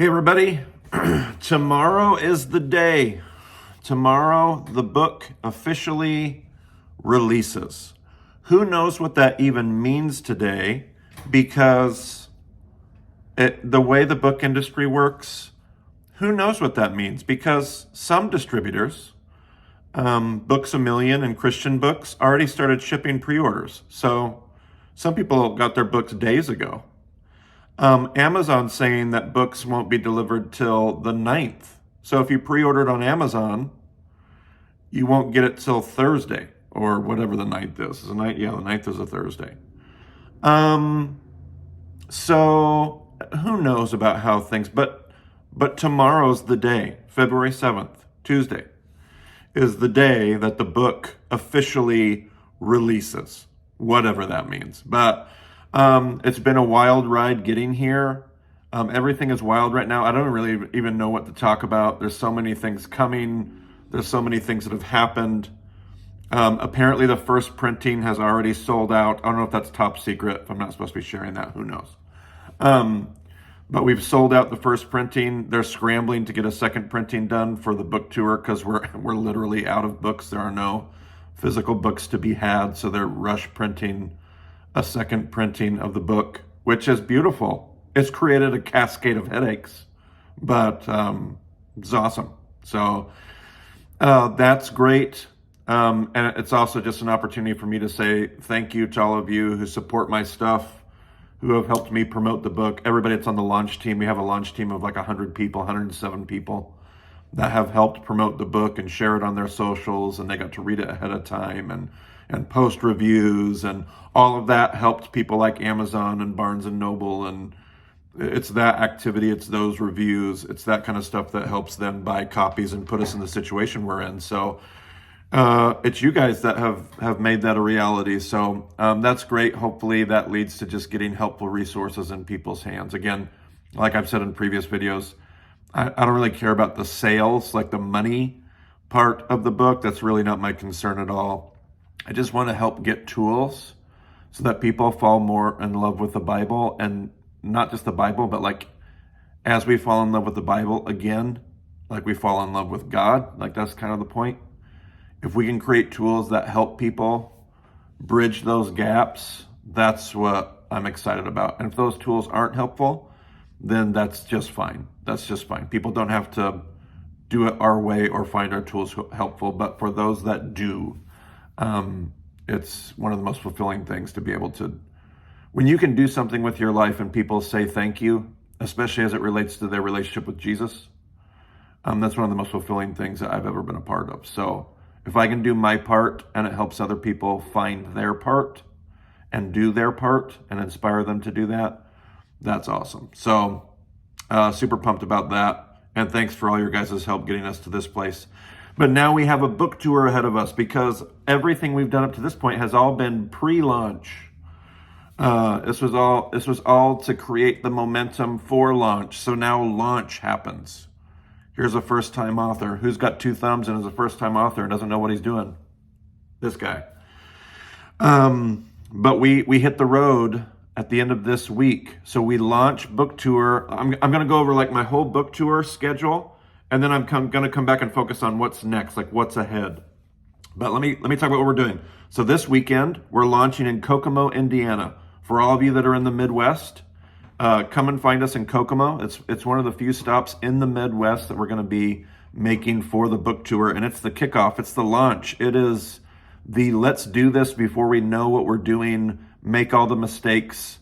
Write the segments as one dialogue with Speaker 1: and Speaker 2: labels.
Speaker 1: Hey, everybody. Tomorrow is the day. Tomorrow, the book officially releases. Who knows what that even means today? Because the way the book industry works, who knows what that means? Because some distributors, Books A Million and Christian Books, already started shipping pre-orders. So some people got their books days ago. Amazon saying that books won't be delivered till the 9th. So if you pre-ordered on Amazon, you won't get it till Thursday or whatever the 9th is. The 9th is a Thursday. So who knows about how things, but tomorrow's the day, February 7th, Tuesday, is the day that the book officially releases, whatever that means. But it's been a wild ride getting here. Everything is wild right now. I don't really even know what to talk about. There's so many things coming. There's so many things that have happened. Apparently the first printing has already sold out. I don't know if that's top secret. If I'm not supposed to be sharing that, who knows? But we've sold out the first printing. They're scrambling to get a second printing done for the book tour because we're literally out of books. There are no physical books to be had, so they're rush printing a second printing of the book, which is beautiful. It's created a cascade of headaches, but it's awesome. So that's great. And it's also just an opportunity for me to say thank you to all of you who support my stuff, who have helped me promote the book. Everybody that's on the launch team. We have a launch team of like 100 people, 107 people that have helped promote the book and share it on their socials, and they got to read it ahead of time and post reviews, and all of that helped people like Amazon and Barnes and Noble, and it's that activity, it's those reviews, it's that kind of stuff that helps them buy copies and put us in the situation we're in. So it's you guys that have made that a reality. So that's great. Hopefully that leads to just getting helpful resources in people's hands. Again, like I've said in previous videos, I don't really care about the sales, like the money part of the book. That's really not my concern at all. I just want to help get tools so that people fall more in love with the Bible, and not just the Bible, but like as we fall in love with the Bible again, like we fall in love with God, like that's kind of the point. If we can create tools that help people bridge those gaps, that's what I'm excited about. And if those tools aren't helpful, then that's just fine. That's just fine. People don't have to do it our way or find our tools helpful, but for those that do, it's one of the most fulfilling things to be able to, when you can do something with your life and people say thank you, especially as it relates to their relationship with Jesus, that's one of the most fulfilling things that I've ever been a part of. So if I can do my part and it helps other people find their part and do their part and inspire them to do that, that's awesome. So super pumped about that. And thanks for all your guys' help getting us to this place. But now we have a book tour ahead of us because everything we've done up to this point has all been pre-launch. This was all to create the momentum for launch. So now launch happens. Here's a first-time author. Who's got 2 thumbs and is a first-time author and doesn't know what he's doing? This guy. But we hit the road at the end of this week. So we launch book tour. I'm going to go over like my whole book tour schedule, and then I'm going to come back and focus on what's next, like what's ahead. But let me talk about what we're doing. So this weekend, we're launching in Kokomo, Indiana. For all of you that are in the Midwest, come and find us in Kokomo. It's one of the few stops in the Midwest that we're going to be making for the book tour, and it's the kickoff. It's the launch. It is the let's do this before we know what we're doing, make all the mistakes,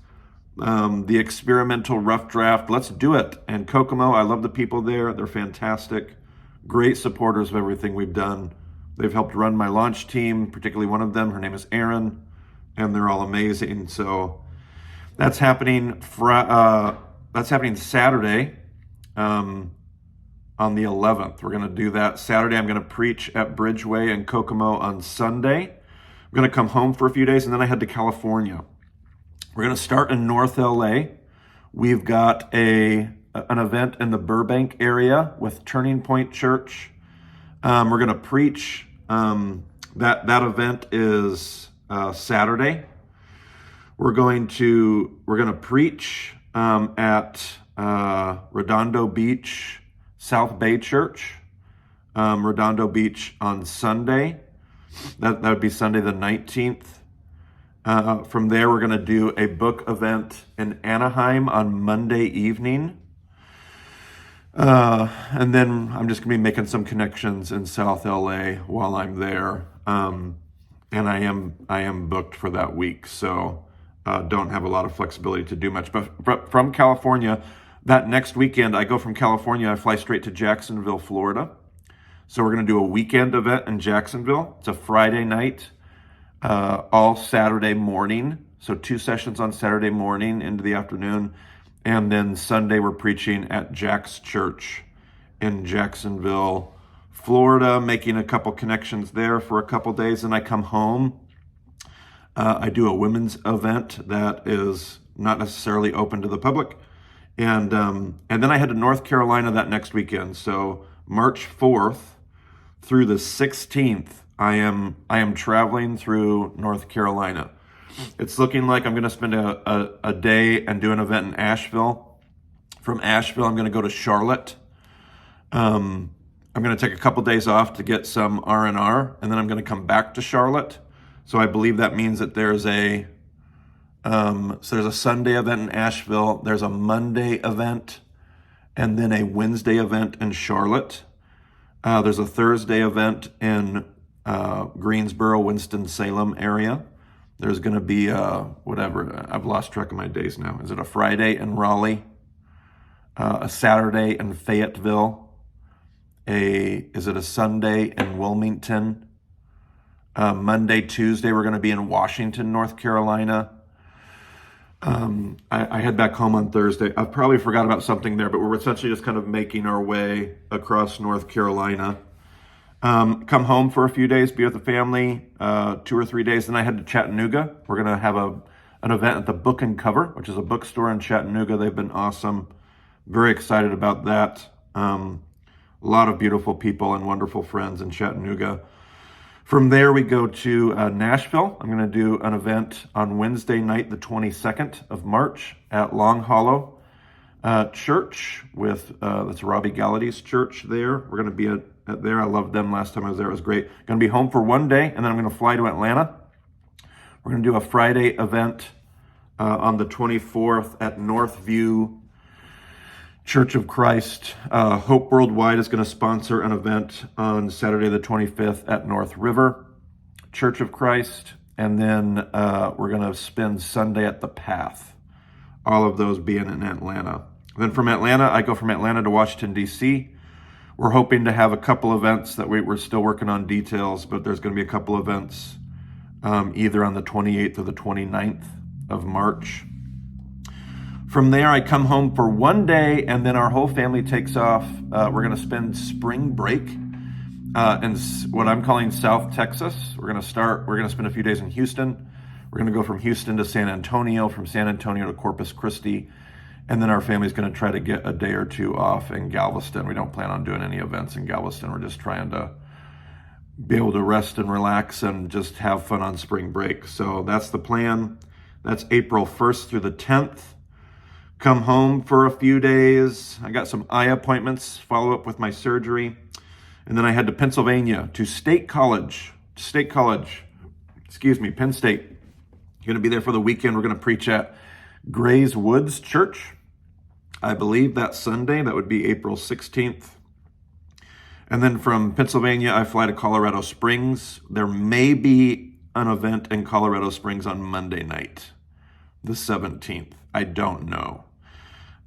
Speaker 1: the experimental rough draft. Let's do it. And Kokomo, I love the people there. They're fantastic. Great supporters of everything we've done. They've helped run my launch team, particularly one of them. Her name is Erin, and they're all amazing. So that's happening. That's happening Saturday, on the 11th. We're going to do that Saturday. I'm going to preach at Bridgeway in Kokomo on Sunday. I'm going to come home for a few days, and then I head to California. We're going to start in North LA. We've got an event in the Burbank area with Turning Point Church. We're going to preach. That event is Saturday. We're going to preach at Redondo Beach, South Bay Church, Redondo Beach on Sunday. That would be Sunday the 19th. From there, we're going to do a book event in Anaheim on Monday evening. And then I'm just going to be making some connections in South LA while I'm there. And I am booked for that week, so don't have a lot of flexibility to do much. But from California, that next weekend, I go from California, I fly straight to Jacksonville, Florida. So we're going to do a weekend event in Jacksonville. It's a Friday night, all Saturday morning. So 2 sessions on Saturday morning into the afternoon. And then Sunday, we're preaching at Jack's Church in Jacksonville, Florida, making a couple connections there for a couple days. And I come home. I do a women's event that is not necessarily open to the public. And then I head to North Carolina that next weekend. So March 4th through the 16th, I am traveling through North Carolina. It's looking like I'm going to spend a day and do an event in Asheville. From Asheville, I'm going to go to Charlotte. I'm going to take a couple days off to get some R&R, and then I'm going to come back to Charlotte. So I believe that means that there's a Sunday event in Asheville, there's a Monday event, and then a Wednesday event in Charlotte. There's a Thursday event in Greensboro, Winston-Salem area. There's going to be I've lost track of my days now. Is it a Friday in Raleigh? A Saturday in Fayetteville? Is it a Sunday in Wilmington? Monday, Tuesday, we're going to be in Washington, North Carolina. I head back home on Thursday. I've probably forgot about something there, but we're essentially just kind of making our way across North Carolina. Come home for a few days, be with the family, 2 or 3 days. Then I head to Chattanooga. We're going to have an event at the Book and Cover, which is a bookstore in Chattanooga. They've been awesome. Very excited about that. A lot of beautiful people and wonderful friends in Chattanooga. From there, we go to Nashville. I'm going to do an event on Wednesday night, the 22nd of March at Long Hollow Church that's Robbie Gallaty's church there. We're going to be at there. I loved them last time I was there. It was great. Going to be home for one day, and then I'm going to fly to Atlanta. We're going to do a Friday event on the 24th at Northview Church of Christ. Hope Worldwide is going to sponsor an event on Saturday the 25th at North River Church of Christ. And then we're going to spend Sunday at The Path. All of those being in Atlanta. Then from Atlanta, I go from Atlanta to Washington, D.C. We're hoping to have a couple events that we're still working on details, but there's going to be a couple events either on the 28th or the 29th of March. From there, I come home for one day, and then our whole family takes off. We're going to spend spring break in what I'm calling South Texas. We're going to spend a few days in Houston. We're going to go from Houston to San Antonio, from San Antonio to Corpus Christi, and then our family's going to try to get a day or two off in Galveston. We don't plan on doing any events in Galveston. We're just trying to be able to rest and relax and just have fun on spring break. So that's the plan. That's April 1st through the 10th. Come home for a few days. I got some eye appointments, follow up with my surgery. And then I head to Pennsylvania to Penn State. Going to be there for the weekend. We're going to preach at Grays Woods Church. I believe that Sunday, that would be April 16th. And then from Pennsylvania, I fly to Colorado Springs. There may be an event in Colorado Springs on Monday night, the 17th. I don't know.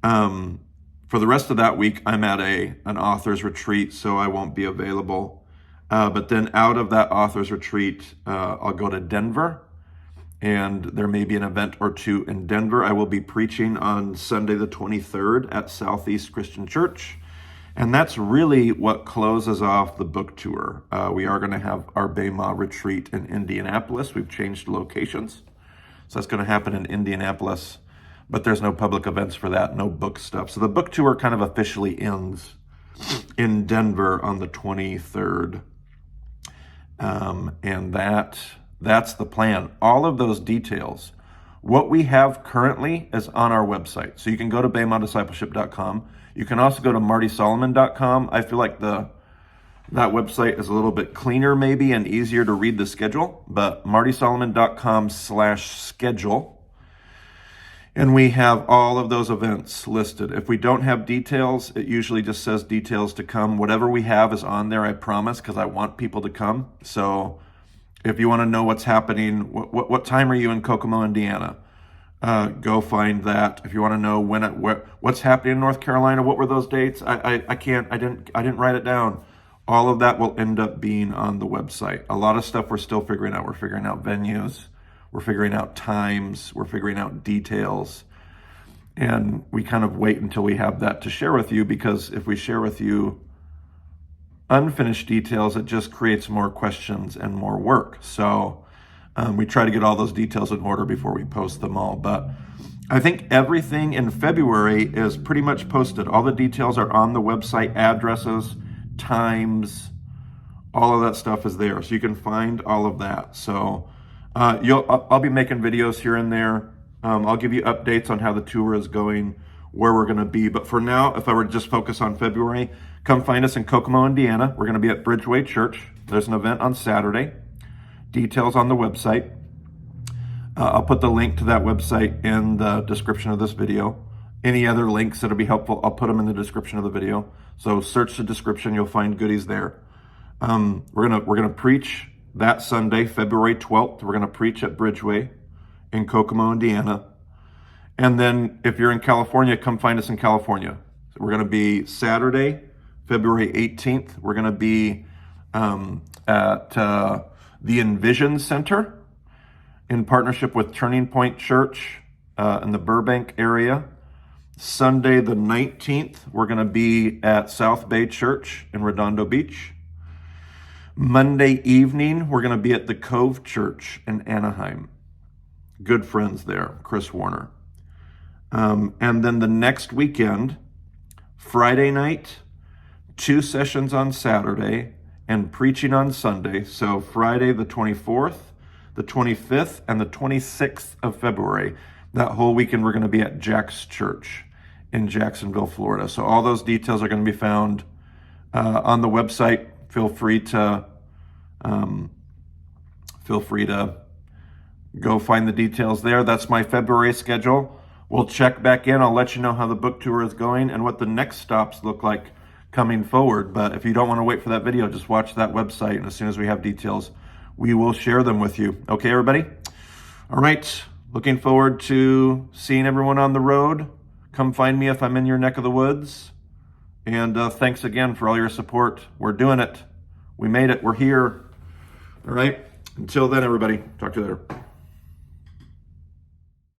Speaker 1: For the rest of that week, I'm at an author's retreat, so I won't be available. But then out of that author's retreat, I'll go to Denver, and there may be an event or two in Denver. I will be preaching on Sunday the 23rd at Southeast Christian Church, and that's really what closes off the book tour. We are going to have our Bema retreat in Indianapolis. We've changed locations, so that's going to happen in Indianapolis. But there's no public events for that, no book stuff. So the book tour kind of officially ends in Denver on the 23rd. And that's the plan. All of those details What we have currently is on our website. So you can go to BaymontDiscipleship.com. You can also go to MartySolomon.com. I feel like that website is a little bit cleaner maybe and easier to read the schedule, but MartySolomon.com/schedule. And we have all of those events listed. If we don't have details, it usually just says details to come. Whatever we have is on there, I promise, because I want people to come. So if you want to know what's happening, what time are you in Kokomo, Indiana? Go find that. If you want to know what's happening in North Carolina, what were those dates? I didn't write it down. All of that will end up being on the website. A lot of stuff we're still figuring out. We're figuring out venues. We're figuring out times. We're figuring out details. And we kind of wait until we have that to share with you, because if we share with you unfinished details, it just creates more questions and more work. So we try to get all those details in order before we post them all. But I think everything in February is pretty much posted. All the details are on the website, addresses, times, all of that stuff is there. So you can find all of that. So I'll be making videos here and there. I'll give you updates on how the tour is going, where we're going to be. But for now, if I were to just focus on February, come find us in Kokomo, Indiana. We're going to be at Bridgeway Church. There's an event on Saturday. Details on the website. I'll put the link to that website in the description of this video. Any other links that'll be helpful, I'll put them in the description of the video. So search the description, you'll find goodies there. We're gonna preach that Sunday, February 12th. We're gonna preach at Bridgeway in Kokomo, Indiana. And then if you're in California, come find us in California. So we're gonna be Saturday, February 18th. We're gonna be at the Envision Center in partnership with Turning Point Church in the Burbank area. Sunday the 19th, we're going to be at South Bay Church in Redondo Beach. Monday evening, we're going to be at the Cove Church in Anaheim. Good friends there, Chris Warner. And then the next weekend, Friday night, 2 sessions on Saturday, and preaching on Sunday. So Friday the 24th, the 25th, and the 26th of February. That whole weekend we're going to be at Jack's Church in Jacksonville, Florida. So all those details are going to be found on the website. Feel free to go find the details there. That's my February schedule. We'll check back in. I'll let you know how the book tour is going and what the next stops look like coming forward. But if you don't want to wait for that video, just watch that website. And as soon as we have details, we will share them with you. Okay, everybody? All right. Looking forward to seeing everyone on the road. Come find me if I'm in your neck of the woods. And thanks again for all your support. We're doing it. We made it. We're here. All right. Until then, everybody. Talk to you later.